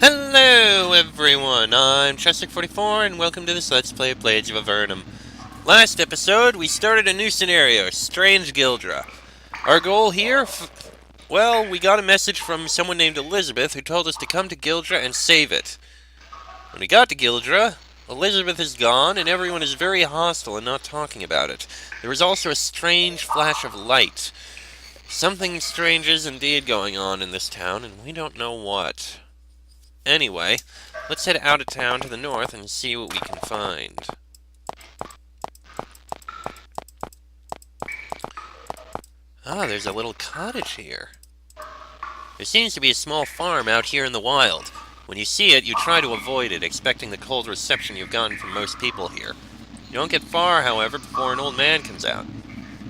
Hello everyone, I'm Chestic44 and welcome to this Let's Play of Blades of Avernum. Last episode, we started a new scenario, Strange Gildra. Our goal here, well, we got a message from someone named Elizabeth who told us to come to Gildra and save it. When we got to Gildra, Elizabeth is gone and everyone is very hostile and not talking about it. There was also a strange flash of light. Something strange is indeed going on in this town and we don't know what. Anyway, let's head out of town to the north and see what we can find. Ah, there's a little cottage here. There seems to be a small farm out here in the wild. When you see it, you try to avoid it, expecting the cold reception you've gotten from most people here. You don't get far, however, before an old man comes out.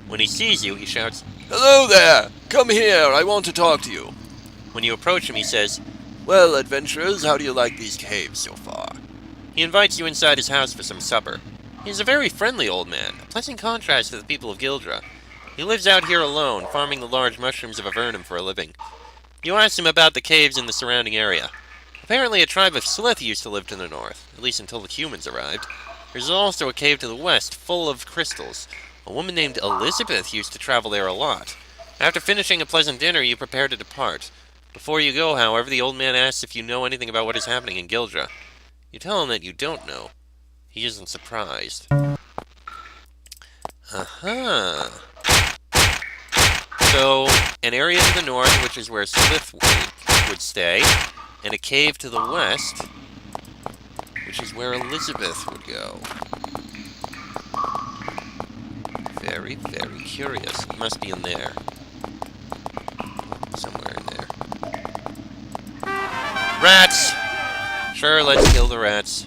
When he sees you, he shouts, "Hello there! Come here, I want to talk to you." When you approach him, he says, "Well, adventurers, how do you like these caves so far?" He invites you inside his house for some supper. He's a very friendly old man, a pleasant contrast to the people of Gildra. He lives out here alone, farming the large mushrooms of Avernum for a living. You ask him about the caves in the surrounding area. Apparently a tribe of Slith used to live to the north, at least until the humans arrived. There's also a cave to the west, full of crystals. A woman named Elizabeth used to travel there a lot. After finishing a pleasant dinner, you prepare to depart. Before you go, however, the old man asks if you know anything about what is happening in Gildra. You tell him that you don't know. He isn't surprised. Aha. So, an area to the north, which is where Slith would stay, and a cave to the west, which is where Elizabeth would go. Very, very curious. It must be in there. Somewhere in there. Rats! Sure, let's kill the rats.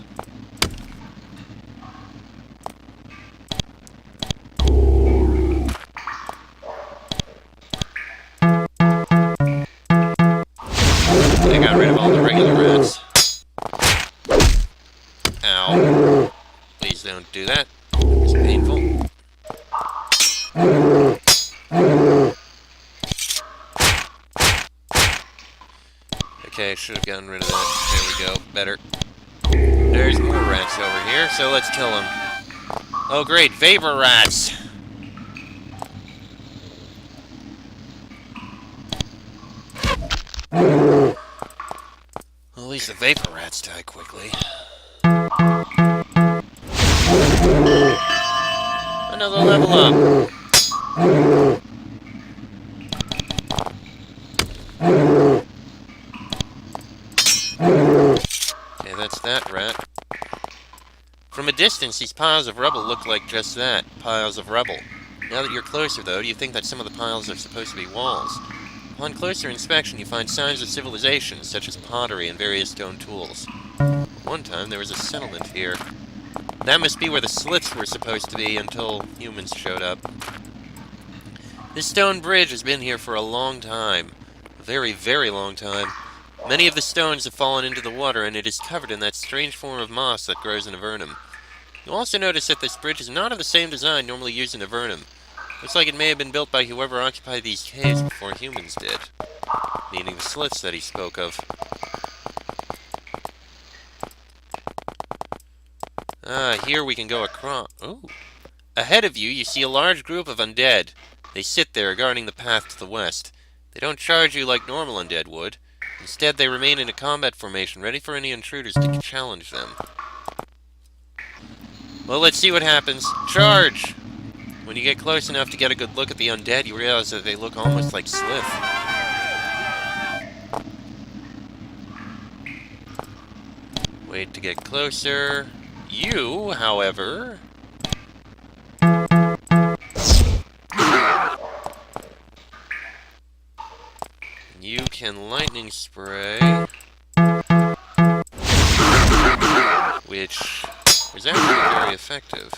I got rid of all the regular rats. Ow. Please don't do that. It's painful. Okay, should have gotten rid of that. There we go. Better. There's more rats over here, so let's kill them. Oh great, vapor rats! Well, at least the vapor rats die quickly. Another level up! Okay, that's that rat. From a distance, these piles of rubble look like just that, piles of rubble. Now that you're closer, though, you think that some of the piles are supposed to be walls. Upon closer inspection, you find signs of civilization, such as pottery and various stone tools. One time, there was a settlement here. That must be where the Sliths were supposed to be until humans showed up. This stone bridge has been here for a long time. A very, very long time. Many of the stones have fallen into the water, and it is covered in that strange form of moss that grows in Avernum. You'll also notice that this bridge is not of the same design normally used in Avernum. Looks like it may have been built by whoever occupied these caves before humans did. Meaning the Sliths that he spoke of. Ah, here we can go across. Ooh. Ahead of you, you see a large group of undead. They sit there, guarding the path to the west. They don't charge you like normal undead would. Instead, they remain in a combat formation, ready for any intruders to challenge them. Well, let's see what happens. Charge! When you get close enough to get a good look at the undead, you realize that they look almost like Slith. Wait to get closer. You, however... You can lightning spray, which is actually very effective.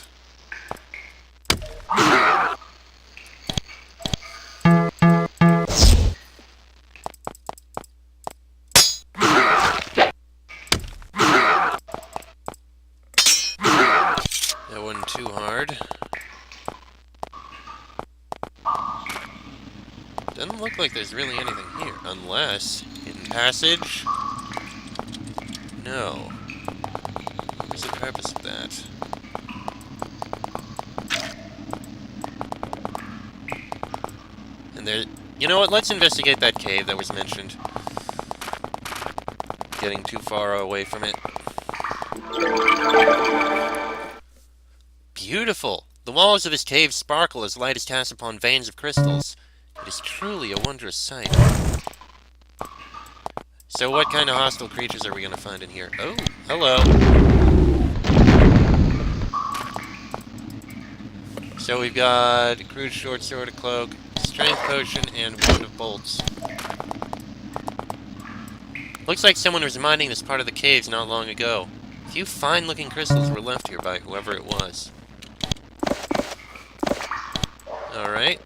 That wasn't too hard. Doesn't look like there's really anything here, unless hidden passage. no? What was the purpose of that? And there... You know what? Let's investigate that cave that was mentioned. Getting too far away from it. Beautiful! The walls of this cave sparkle as light is cast upon veins of crystals. It is truly a wondrous sight. So what kind of hostile creatures are we going to find in here? Oh, hello. So we've got a crude short sword, a cloak, strength potion, and wand of bolts. Looks like someone was mining this part of the caves not long ago. A few fine-looking crystals were left here by whoever it was. Alright.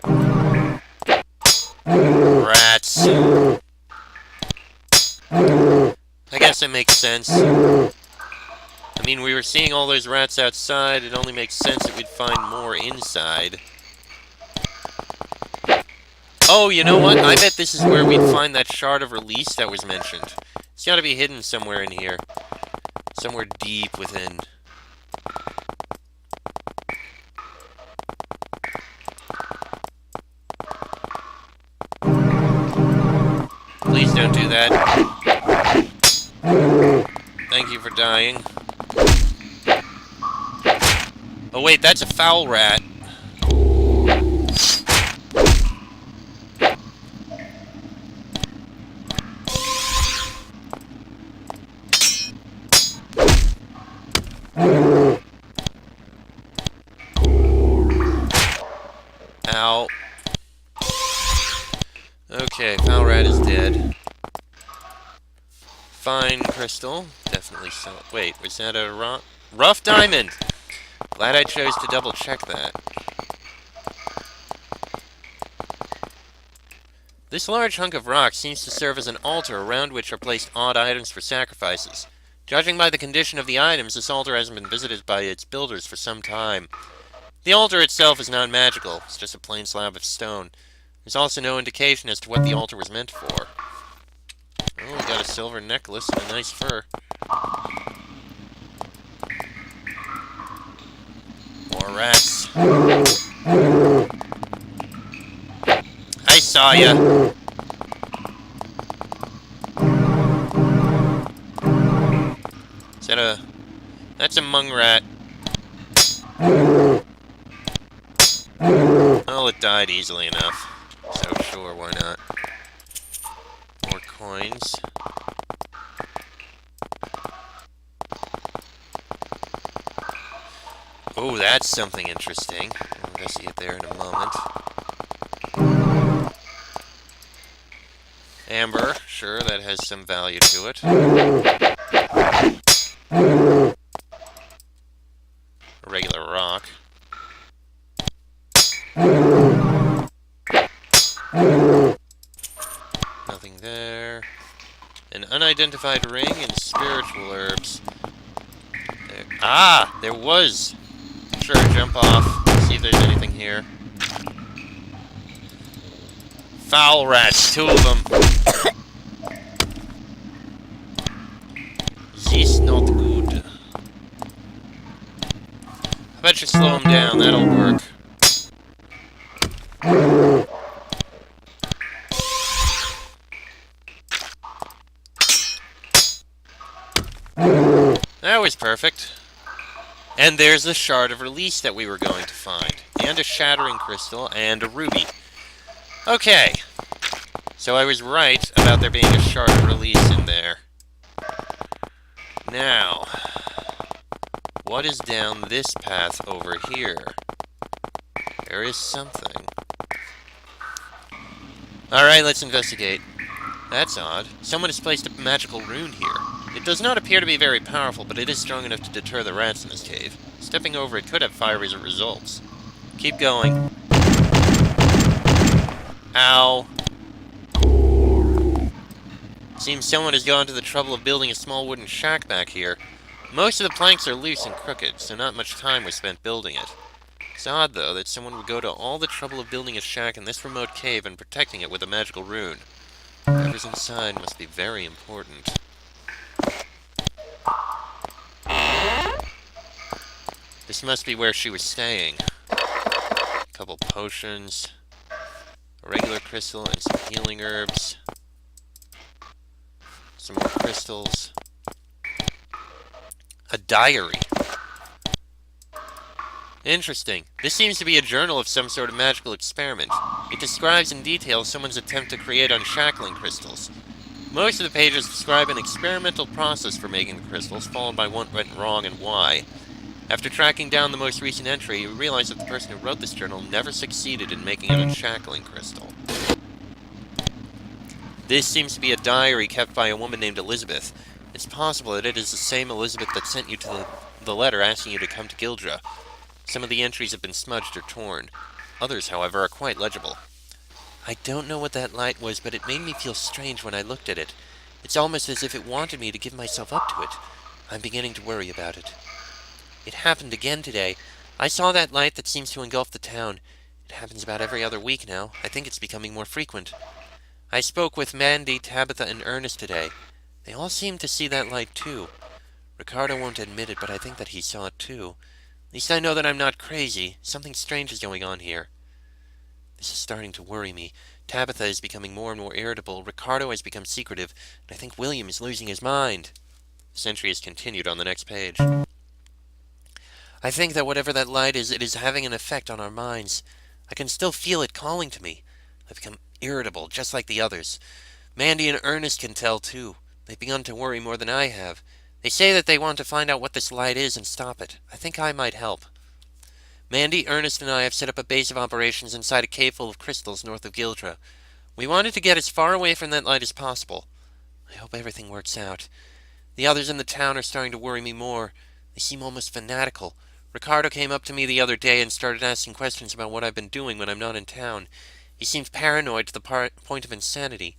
Rats. I guess that makes sense. I mean, we were seeing all those rats outside. It only makes sense that we'd find more inside. Oh, you know what? I bet this is where we'd find that shard of release that was mentioned. It's gotta be hidden somewhere in here. Somewhere deep within. Please don't do that. Thank you for dying. Oh wait, that's a foul rat. Ow. Okay, foul rat is dead. Fine crystal. Definitely so. Wait, was that a rough diamond? Glad I chose to double check that. This large hunk of rock seems to serve as an altar around which are placed odd items for sacrifices. Judging by the condition of the items, this altar hasn't been visited by its builders for some time. The altar itself is non-magical. It's just a plain slab of stone. There's also no indication as to what the altar was meant for. Oh, we got a silver necklace and a nice fur. More rats. I saw ya. Is that a... That's a mung rat. Well, it died easily enough. So sure, why not? More coins. Oh, that's something interesting. We'll investigate there in a moment. Amber, sure, that has some value to it. A regular rock. Nothing there. An unidentified ring and spiritual herbs. There. Ah! There was! Sure, jump off. See if there's anything here. Foul rats, 2 of them. This not good. How about you slow him down? That'll work. That was perfect. And there's the shard of release that we were going to find. And a shattering crystal and a ruby. Okay. So I was right about there being a shard of release in there. Now, what is down this path over here? There is something. Alright, let's investigate. That's odd. Someone has placed a magical rune here. It does not appear to be very powerful, but it is strong enough to deter the rats in this cave. Stepping over it could have fiery results. Keep going. Ow. Seems someone has gone to the trouble of building a small wooden shack back here. Most of the planks are loose and crooked, so not much time was spent building it. It's odd, though, that someone would go to all the trouble of building a shack in this remote cave and protecting it with a magical rune. Whatever's inside must be very important. This must be where she was staying. A couple potions, a regular crystal, and some healing herbs. Some more crystals. A diary. Interesting. This seems to be a journal of some sort of magical experiment. It describes in detail someone's attempt to create unshackling crystals. Most of the pages describe an experimental process for making the crystals, followed by what went wrong and why. After tracking down the most recent entry, you realize that the person who wrote this journal never succeeded in making an unshackling crystal. This seems to be a diary kept by a woman named Elizabeth. It's possible that it is the same Elizabeth that sent you to the letter asking you to come to Gildra. Some of the entries have been smudged or torn. Others, however, are quite legible. I don't know what that light was, but it made me feel strange when I looked at it. It's almost as if it wanted me to give myself up to it. I'm beginning to worry about it. It happened again today. I saw that light that seems to engulf the town. It happens about every other week now. I think it's becoming more frequent. I spoke with Mandy, Tabitha, and Ernest today. They all seem to see that light too. Ricardo won't admit it, but I think that he saw it too. At least I know that I'm not crazy. Something strange is going on here. This is starting to worry me. Tabitha is becoming more and more irritable. Ricardo has become secretive, and I think William is losing his mind. This entry is continued on the next page. I think that whatever that light is, it is having an effect on our minds. I can still feel it calling to me. I've become irritable, just like the others. Mandy and Ernest can tell, too. They've begun to worry more than I have. They say that they want to find out what this light is and stop it. I think I might help. Mandy, Ernest, and I have set up a base of operations inside a cave full of crystals north of Gildra. We wanted to get as far away from that light as possible. I hope everything works out. The others in the town are starting to worry me more. They seem almost fanatical. Ricardo came up to me the other day and started asking questions about what I've been doing when I'm not in town. He seems paranoid to the point of insanity.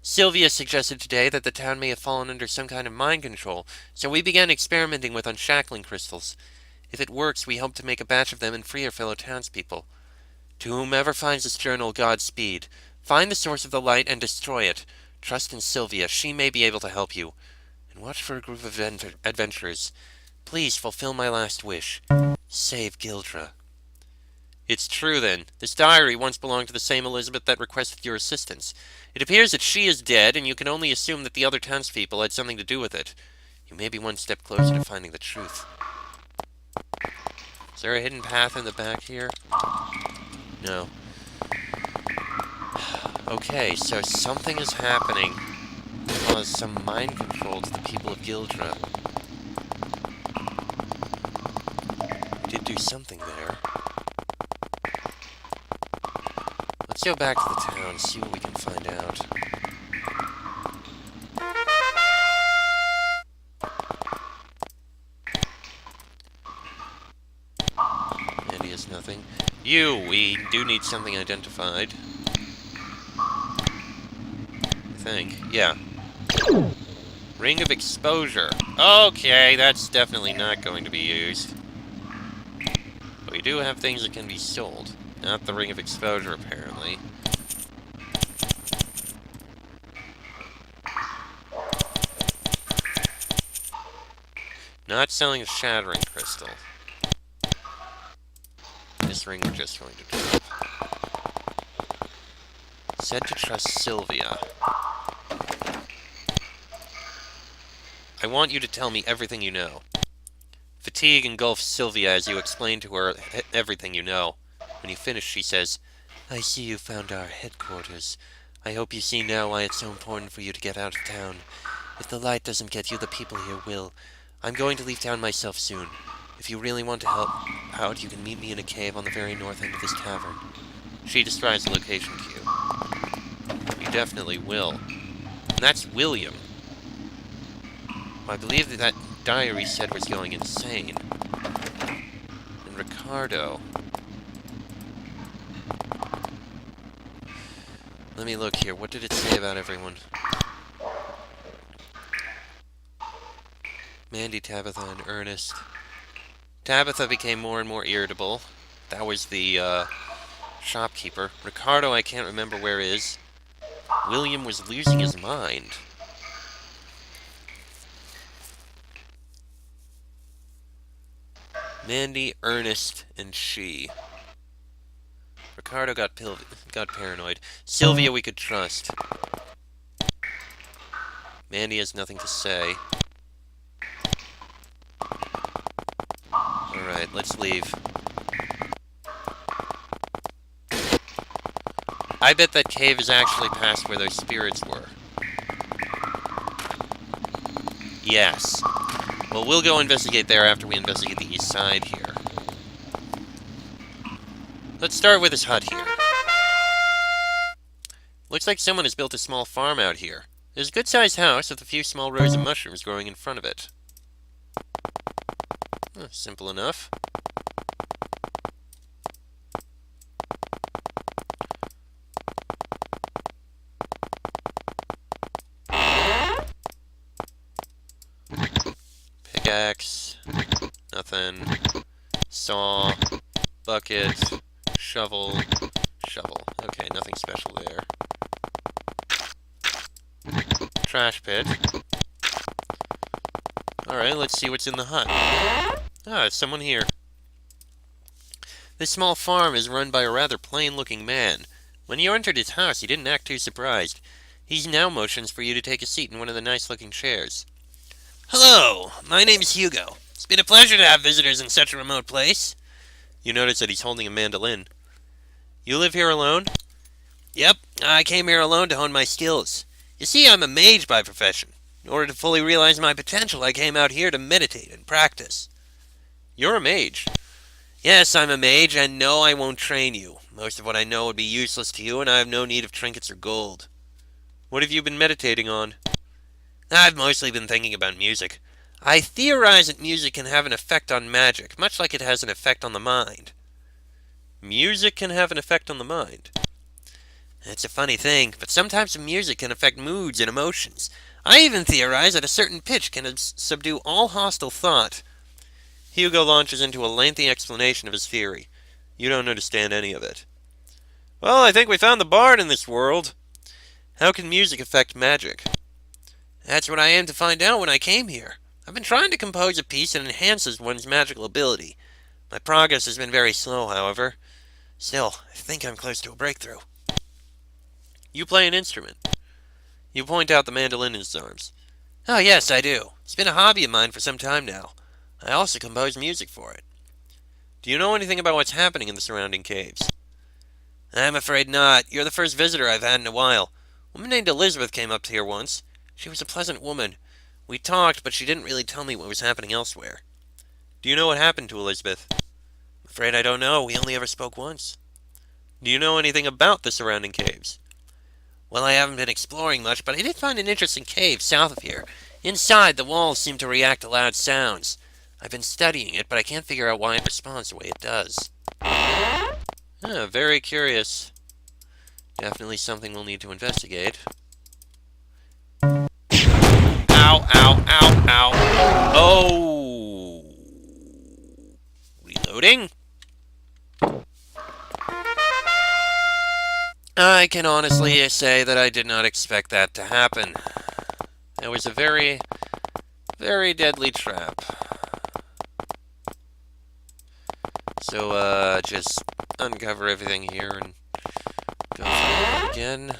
Sylvia suggested today that the town may have fallen under some kind of mind control, so we began experimenting with unshackling crystals. If it works, we hope to make a batch of them and free our fellow townspeople. To whomever finds this journal, Godspeed. Find the source of the light and destroy it. Trust in Sylvia. She may be able to help you. And watch for a group of adventurers. Please fulfill my last wish. Save Gildra. It's true, then. This diary once belonged to the same Elizabeth that requested your assistance. It appears that she is dead, and you can only assume that the other townspeople had something to do with it. You may be one step closer to finding the truth. Is there a hidden path in the back here? No. Okay, so something is happening to cause some mind control to the people of Gildra. We did do something there. Let's go back to the town, see what we can find out. Andy has nothing. We do need something identified. I think. Yeah. Ring of exposure. Okay, that's definitely not going to be used. But we do have things that can be sold. Not the ring of exposure, apparently. Not selling a shattering crystal. This ring we're just going to drop. Said to trust Sylvia. I want you to tell me everything you know. Fatigue engulfs Sylvia as you explain to her everything you know. When you finish, she says, I see you found our headquarters. I hope you see now why it's so important for you to get out of town. If the light doesn't get you, the people here will. I'm going to leave town myself soon. If you really want to help out, you can meet me in a cave on the very north end of this cavern. She describes the location to you. You definitely will. And that's William. I believe that diary said was going insane. And Ricardo. Let me look here. What did it say about everyone? Mandy, Tabitha, and Ernest. Tabitha became more and more irritable. That was the shopkeeper. Ricardo, I can't remember where is. William was losing his mind. Mandy, Ernest, and she. Ricardo got paranoid. Sylvia we could trust. Mandy has nothing to say. Alright, let's leave. I bet that cave is actually past where those spirits were. Yes. Well, we'll go investigate there after we investigate the east side here. Let's start with this hut here. Looks like someone has built a small farm out here. There's a good-sized house with a few small rows of mushrooms growing in front of it. Simple enough. Pickaxe. Nothing. Saw. Bucket. Shovel. Shovel. Okay, nothing special there. Trash pit. Alright, let's see what's in the hut. Ah, there's someone here. This small farm is run by a rather plain-looking man. When you entered his house, he didn't act too surprised. He now motions for you to take a seat in one of the nice-looking chairs. Hello, my name is Hugo. It's been a pleasure to have visitors in such a remote place. You notice that he's holding a mandolin. You live here alone? Yep, I came here alone to hone my skills. You see, I'm a mage by profession. In order to fully realize my potential, I came out here to meditate and practice. You're a mage? Yes, I'm a mage, and no, I won't train you. Most of what I know would be useless to you, and I have no need of trinkets or gold. What have you been meditating on? I've mostly been thinking about music. I theorize that music can have an effect on magic, much like it has an effect on the mind. Music can have an effect on the mind? It's a funny thing, but sometimes music can affect moods and emotions. I even theorize that a certain pitch can subdue all hostile thought. Hugo launches into a lengthy explanation of his theory. You don't understand any of it. Well, I think we found the bard in this world. How can music affect magic? That's what I aim to find out when I came here. I've been trying to compose a piece that enhances one's magical ability. My progress has been very slow, however. Still, I think I'm close to a breakthrough. You play an instrument. You point out the mandolin in his arms. Oh, yes, I do. It's been a hobby of mine for some time now. I also compose music for it. Do you know anything about what's happening in the surrounding caves? I'm afraid not. You're the first visitor I've had in a while. A woman named Elizabeth came up here once. She was a pleasant woman. We talked, but she didn't really tell me what was happening elsewhere. Do you know what happened to Elizabeth? I'm afraid I don't know. We only ever spoke once. Do you know anything about the surrounding caves? Well, I haven't been exploring much, but I did find an interesting cave south of here. Inside, the walls seem to react to loud sounds. I've been studying it, but I can't figure out why it responds the way it does. Very curious. Definitely something we'll need to investigate. Ow, ow, ow, ow. Oh! Reloading? I can honestly say that I did not expect that to happen. It was a very, very deadly trap. So, just uncover everything here and go through it again.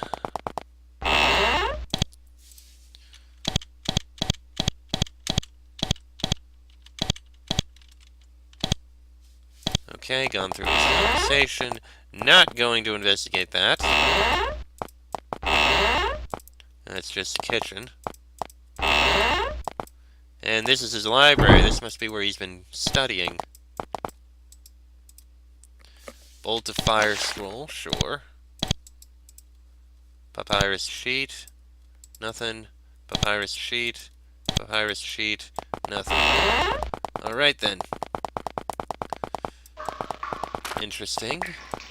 Okay, gone through this conversation. Not going to investigate that. That's just the kitchen. And this is his library. This must be where he's been studying. Bolt of fire scroll, sure. Papyrus sheet. Nothing. Papyrus sheet. Papyrus sheet. Nothing. Alright then. Interesting.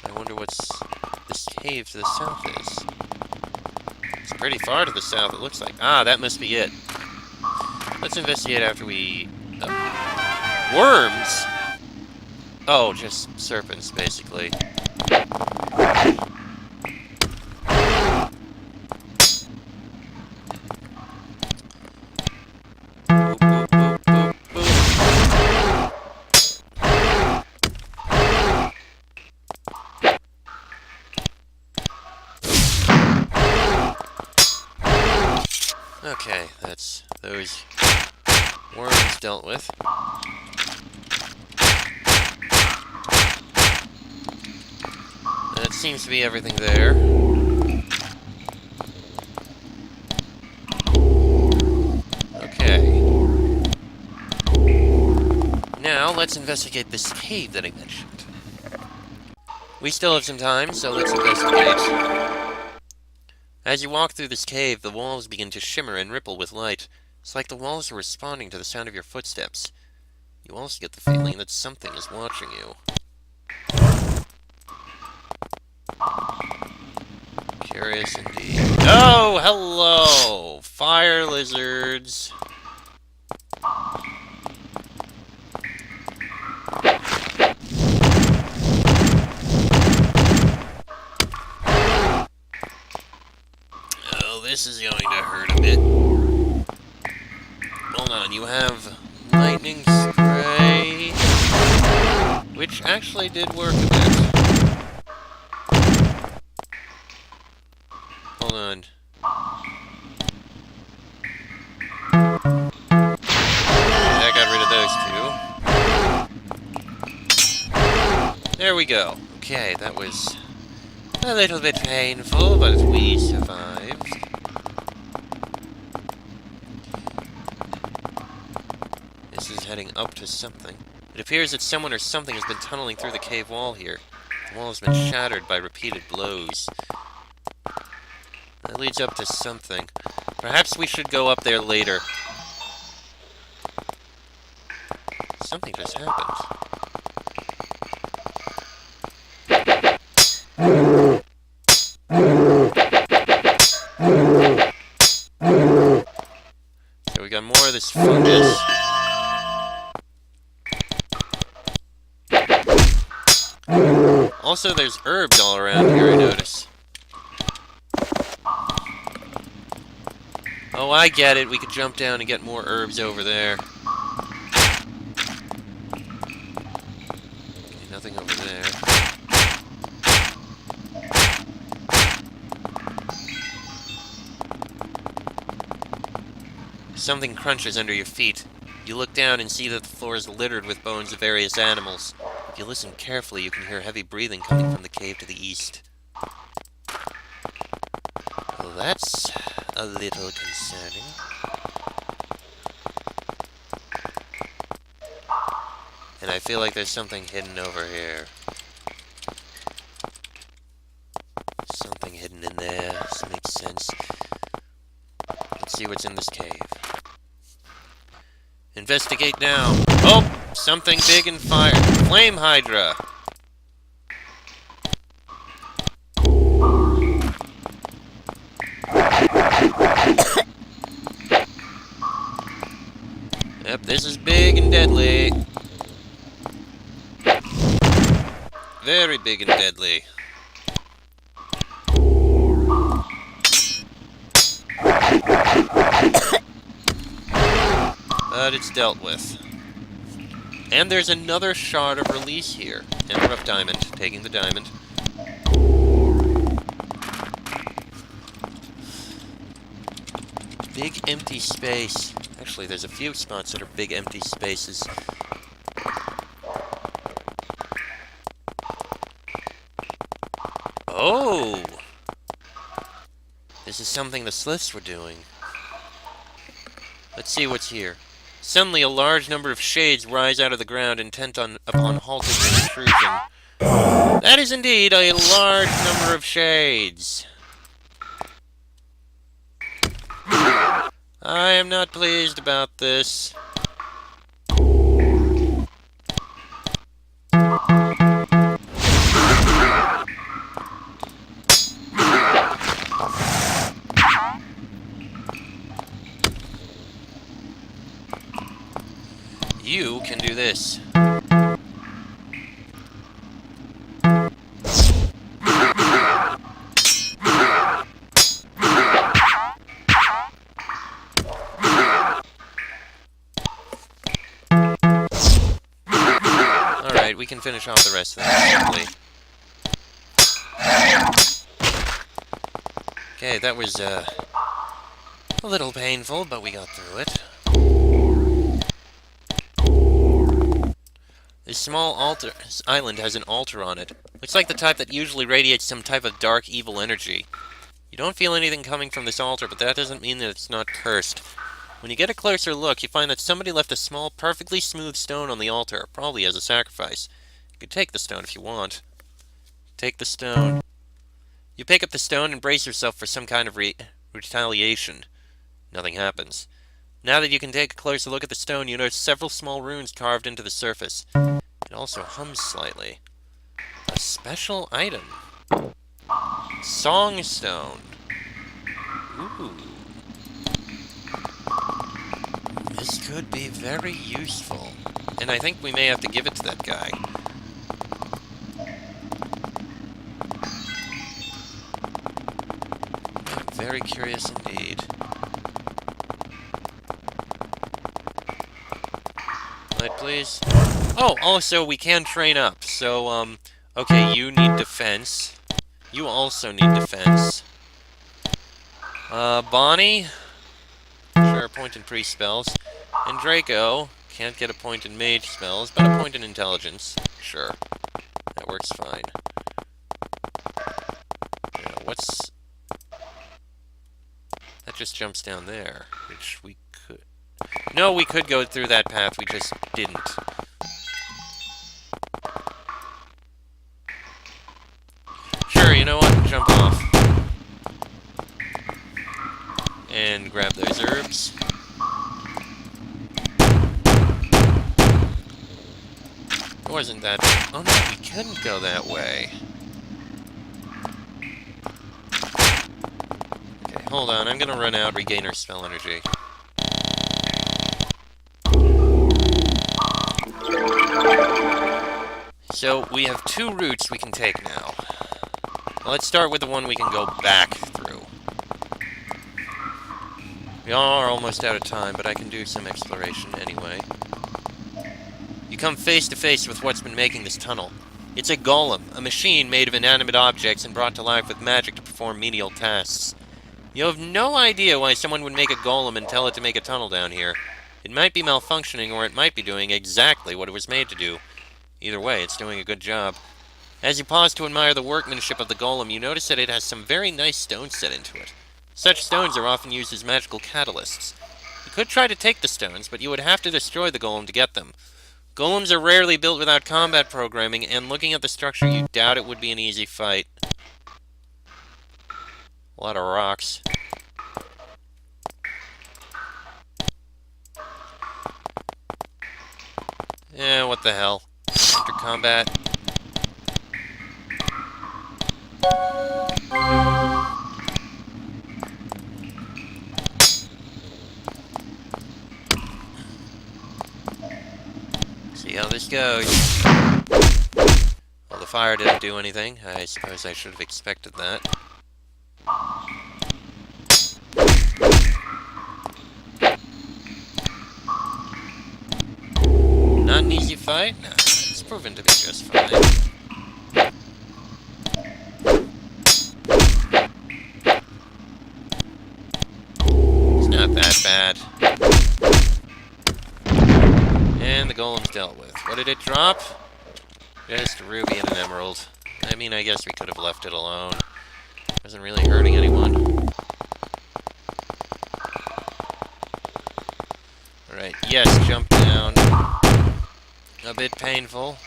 I wonder what's this cave to the south is. It's pretty far to the south, it looks like. Ah, that must be it. Let's investigate after we... worms? Oh, just serpents, basically. Boop, boop, boop, boop, boop. Okay, that's those worms dealt with. That seems to be everything there. Okay. Now, let's investigate this cave that I mentioned. We still have some time, so let's investigate. As you walk through this cave, the walls begin to shimmer and ripple with light. It's like the walls are responding to the sound of your footsteps. You also get the feeling that something is watching you. Curious indeed. Oh, hello! Fire lizards! Oh, this is going to hurt a bit. Hold on, you have lightning spray, which actually did work a bit. Hold on. That got rid of those two. There we go. Okay, that was a little bit painful, but we survived. This is heading up to something. It appears that someone or something has been tunneling through the cave wall here. The wall has been shattered by repeated blows. That leads up to something. Perhaps we should go up there later. Something just happened. So we got more of this fungus. Also, there's herbs all around here, I notice. Oh, I get it. We could jump down and get more herbs over there. Okay, nothing over there. Something crunches under your feet. You look down and see that the floor is littered with bones of various animals. If you listen carefully, you can hear heavy breathing coming from the cave to the east. Well, that's a little concerning. And I feel like there's something hidden over here. Something hidden in there. This makes sense. Let's see what's in this cave. Investigate now. Oh! Something big and fire. Flame Hydra! Yep, this is big and deadly. Very big and deadly. But it's dealt with. And there's another shard of release here. And a rough diamond. Taking the diamond. Big empty space. Actually, there's a few spots that are big empty spaces. Oh! This is something the Sliths were doing. Let's see what's here. Suddenly, a large number of shades rise out of the ground, intent upon halting the intrusion. That is indeed a large number of shades. I am not pleased about this. You can do this. Alright, we can finish off the rest of that quickly. Okay, that was A little painful, but we got through it. This small island has an altar on it. Looks like the type that usually radiates some type of dark, evil energy. You don't feel anything coming from this altar, but that doesn't mean that it's not cursed. When you get a closer look, you find that somebody left a small, perfectly smooth stone on the altar, probably as a sacrifice. You could take the stone if you want. Take the stone. You pick up the stone and brace yourself for some kind of retaliation. Nothing happens. Now that you can take a closer look at the stone, you notice several small runes carved into the surface. It also hums slightly. A special item. Songstone. Ooh. This could be very useful. And I think we may have to give it to that guy. I'm very curious indeed. Light, please. Oh, also, we can train up. So, okay, you need defense. You also need defense. Bonnie? Sure, a point in priest spells. And Draco can't get a point in mage spells, but a point in intelligence. Sure. That works fine. Now, what's... That just jumps down there, which we could... No, we could go through that path, we just didn't. Sure, you know what? Jump off. And grab those herbs. It wasn't that... Oh no, we couldn't go that way. Okay, hold on. I'm gonna run out, regain our spell energy. So, we have 2 routes we can take now. Let's start with the one we can go back through. We are almost out of time, but I can do some exploration anyway. You come face to face with what's been making this tunnel. It's a golem, a machine made of inanimate objects and brought to life with magic to perform menial tasks. You have no idea why someone would make a golem and tell it to make a tunnel down here. It might be malfunctioning, or it might be doing exactly what it was made to do. Either way, it's doing a good job. As you pause to admire the workmanship of the golem, you notice that it has some very nice stones set into it. Such stones are often used as magical catalysts. You could try to take the stones, but you would have to destroy the golem to get them. Golems are rarely built without combat programming, and looking at the structure, you doubt it would be an easy fight. A lot of rocks. Yeah, what the hell. After combat. See how this goes. Well, the fire didn't do anything. I suppose I should have expected that. Not an easy fight? No, it's proven to be just fine. It's not that bad. And the golem's dealt with. What did it drop? Just a ruby and an emerald. I mean, I guess we could have left it alone. Wasn't really hurting anyone. Alright, yes, jump down. A bit painful.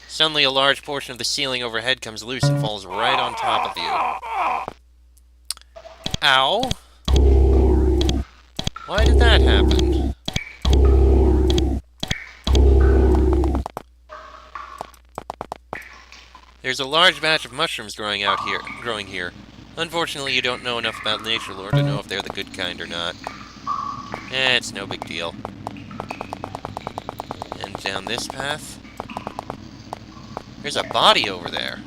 Suddenly, a large portion of the ceiling overhead comes loose and falls right on top of you. Ow! Why did that happen? There's a large batch of mushrooms growing here. Unfortunately, you don't know enough about nature lore to know if they're the good kind or not. It's no big deal. And down this path. There's a body over there.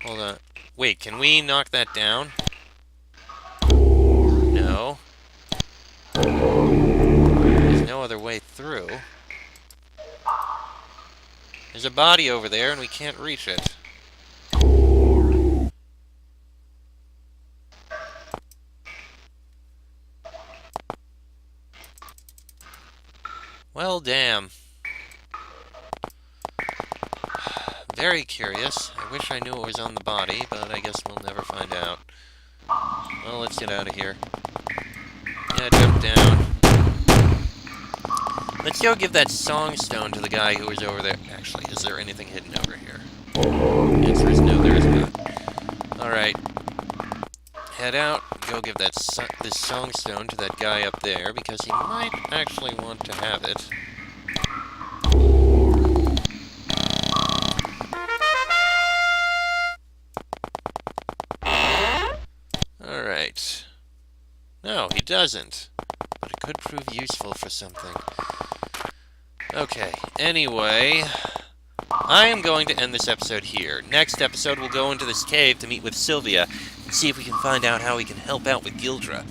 Hold on. Wait, can we knock that down? No. other way through. There's a body over there, and we can't reach it. Well, damn. Very curious. I wish I knew what was on the body, but I guess we'll never find out. Well, let's get out of here. Yeah, jump down. Let's go give that song stone to the guy who was over there. Actually, is there anything hidden over here? The answer is no, there is not. Alright. Head out, go give that this song stone to that guy up there, because he might actually want to have it. Alright. No, he doesn't. But it could prove useful for something. Okay, anyway, I am going to end this episode here. Next episode, we'll go into this cave to meet with Sylvia and see if we can find out how we can help out with Gildra.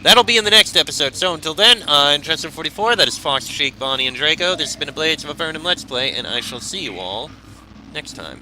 That'll be in the next episode, so until then, I'm Trester44, that is Fox, Sheik, Bonnie, and Draco. This has been a Blades of Avernum Let's Play, and I shall see you all next time.